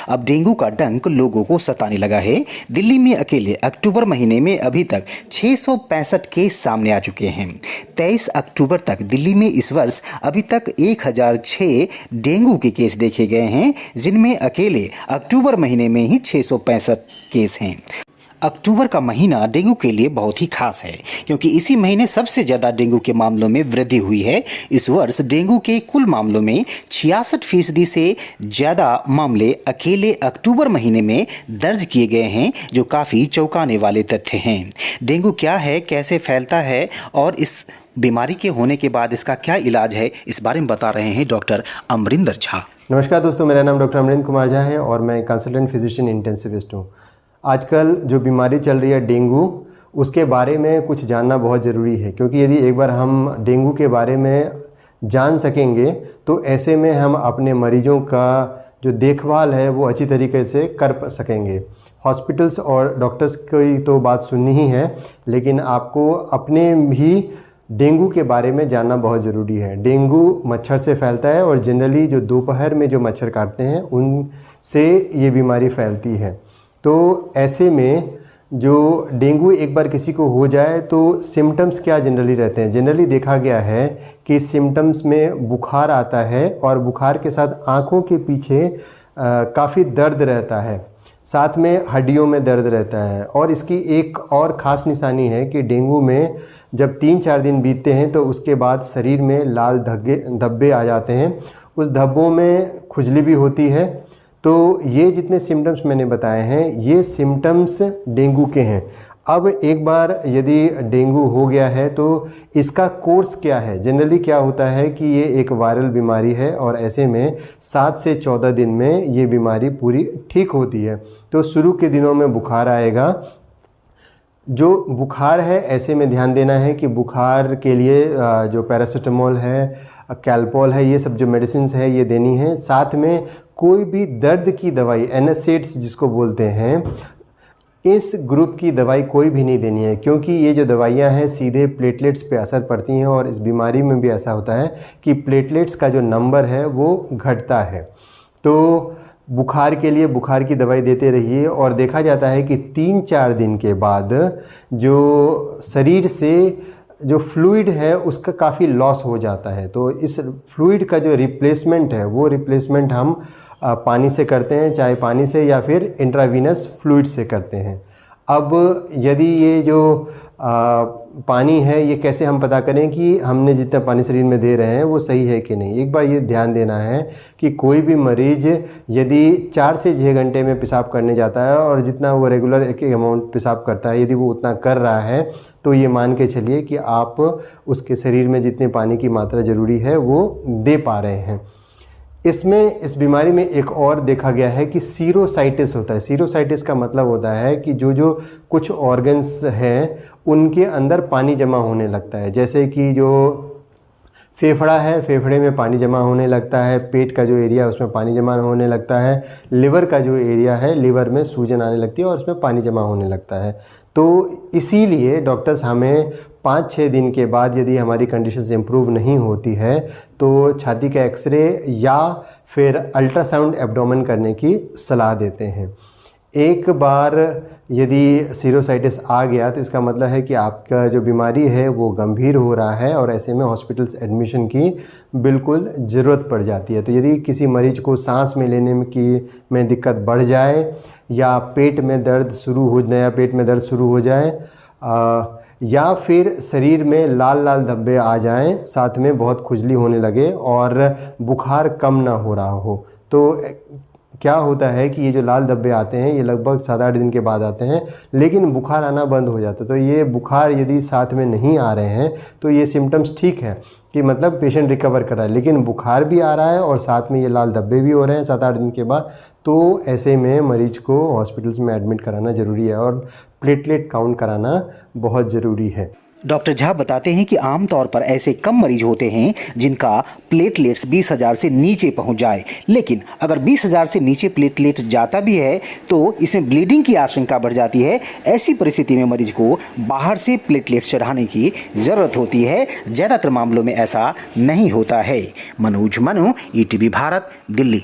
अब डेंगू का डंक लोगों को सताने लगा है। दिल्ली में अकेले अक्टूबर महीने में अभी तक 665 केस सामने आ चुके हैं। 23 अक्टूबर तक दिल्ली में इस वर्ष अभी तक 1006 डेंगू के केस देखे गए हैं, जिनमें अकेले अक्टूबर महीने में ही 665 केस हैं। अक्टूबर का महीना डेंगू के लिए बहुत ही खास है, क्योंकि इसी महीने सबसे ज़्यादा डेंगू के मामलों में वृद्धि हुई है। इस वर्ष डेंगू के कुल मामलों में 66% से ज़्यादा मामले अकेले अक्टूबर महीने में दर्ज किए गए हैं, जो काफ़ी चौंकाने वाले तथ्य हैं। डेंगू क्या है, कैसे फैलता है और इस बीमारी के होने के बाद इसका क्या इलाज है, इस बारे में बता रहे हैं डॉक्टर अमरिंदर झा। नमस्कार दोस्तों, मेरा नाम डॉक्टर अमरिंदर कुमार झा है और मैं कंसल्टेंट फिजिशियन इंटेंसिविस्ट हूँ। आजकल जो बीमारी चल रही है डेंगू, उसके बारे में कुछ जानना बहुत ज़रूरी है, क्योंकि यदि एक बार हम डेंगू के बारे में जान सकेंगे तो ऐसे में हम अपने मरीजों का जो देखभाल है वो अच्छी तरीके से कर सकेंगे। हॉस्पिटल्स और डॉक्टर्स की तो बात सुननी ही है, लेकिन आपको अपने भी डेंगू के बारे में जानना बहुत ज़रूरी है। डेंगू मच्छर से फैलता है और जनरली जो दोपहर में जो मच्छर काटते हैं उनसे ये बीमारी फैलती है। तो ऐसे में जो डेंगू एक बार किसी को हो जाए तो सिम्टम्स क्या जनरली रहते हैं। जनरली देखा गया है कि सिम्टम्स में बुखार आता है और बुखार के साथ आँखों के पीछे काफ़ी दर्द रहता है, साथ में हड्डियों में दर्द रहता है। और इसकी एक और ख़ास निशानी है कि डेंगू में जब 3-4 दिन बीतते हैं तो उसके बाद शरीर में लाल धब्बे आ जाते हैं, उस धब्बों में खुजली भी होती है। तो ये जितने सिम्टम्स मैंने बताए हैं, ये सिम्टम्स डेंगू के हैं। अब एक बार यदि डेंगू हो गया है तो इसका कोर्स क्या है। जनरली क्या होता है कि ये एक वायरल बीमारी है और ऐसे में 7 से 14 दिन में ये बीमारी पूरी ठीक होती है। तो शुरू के दिनों में बुखार आएगा। जो बुखार है, ऐसे में ध्यान देना है कि बुखार के लिए जो पैरासीटामोल है, कैल्पोल है, ये सब जो मेडिसिन है ये देनी है। साथ में कोई भी दर्द की दवाई, एनासिड्स जिसको बोलते हैं, इस ग्रुप की दवाई कोई भी नहीं देनी है, क्योंकि ये जो दवाइयां हैं सीधे प्लेटलेट्स पे असर पड़ती हैं और इस बीमारी में भी ऐसा होता है कि प्लेटलेट्स का जो नंबर है वो घटता है। तो बुखार के लिए बुखार की दवाई देते रहिए और देखा जाता है कि 3-4 दिन के बाद जो शरीर से जो फ्लूइड है उसका काफ़ी लॉस हो जाता है। तो इस फ्लूइड का जो रिप्लेसमेंट है वो रिप्लेसमेंट हम पानी से करते हैं, चाहे पानी से या फिर इंट्रावीनस फ्लूइड से करते हैं। अब यदि ये जो पानी है, ये कैसे हम पता करें कि हमने जितना पानी शरीर में दे रहे हैं वो सही है कि नहीं। एक बार ये ध्यान देना है कि कोई भी मरीज यदि 4 से 6 घंटे में पेशाब करने जाता है और जितना वो रेगुलर एक अमाउंट पेशाब करता है, यदि वो उतना कर रहा है तो ये मान के चलिए कि आप उसके शरीर में जितने पानी की मात्रा ज़रूरी है वो दे पा रहे हैं। इसमें इस बीमारी में एक और देखा गया है कि सीरोसाइटिस होता है। सीरोसाइटिस का मतलब होता है कि जो कुछ ऑर्गन्स हैं उनके अंदर पानी जमा होने लगता है। जैसे कि जो फेफड़ा है, फेफड़े में पानी जमा होने लगता है, पेट का जो एरिया है उसमें पानी जमा होने लगता है, लिवर का जो एरिया है, लिवर में सूजन आने लगती है और उसमें पानी जमा होने लगता है। तो इसीलिए डॉक्टर्स हमें 5-6 दिन के बाद यदि हमारी कंडीशंस इम्प्रूव नहीं होती है तो छाती का एक्सरे या फिर अल्ट्रासाउंड एब्डोमेन करने की सलाह देते हैं। एक बार यदि सीरोसाइटिस आ गया तो इसका मतलब है कि आपका जो बीमारी है वो गंभीर हो रहा है और ऐसे में हॉस्पिटल्स एडमिशन की बिल्कुल ज़रूरत पड़ जाती है। तो यदि किसी मरीज को सांस में लेने में दिक्कत बढ़ जाए या पेट में दर्द शुरू हो जाए या फिर शरीर में लाल लाल धब्बे आ जाएं, साथ में बहुत खुजली होने लगे और बुखार कम ना हो रहा हो, तो क्या होता है कि ये जो लाल धब्बे आते हैं ये लगभग 7-8 दिन के बाद आते हैं, लेकिन बुखार आना बंद हो जाता है। तो ये बुखार यदि साथ में नहीं आ रहे हैं तो ये सिम्टम्स ठीक है कि मतलब पेशेंट रिकवर कर रहा है, लेकिन बुखार भी आ रहा है और साथ में ये लाल धब्बे भी हो रहे हैं 7-8 दिन के बाद, तो ऐसे में मरीज को हॉस्पिटल्स में एडमिट कराना ज़रूरी है और प्लेटलेट काउंट कराना बहुत ज़रूरी है। डॉक्टर झा बताते हैं कि आमतौर पर ऐसे कम मरीज होते हैं जिनका प्लेटलेट्स 20,000 से नीचे पहुंच जाए, लेकिन अगर 20,000 से नीचे प्लेटलेट जाता भी है तो इसमें ब्लीडिंग की आशंका बढ़ जाती है। ऐसी परिस्थिति में मरीज को बाहर से प्लेटलेट्स चढ़ाने की ज़रूरत होती है। ज़्यादातर मामलों में ऐसा नहीं होता है। मनोज मनु, ईटीवी भारत, दिल्ली।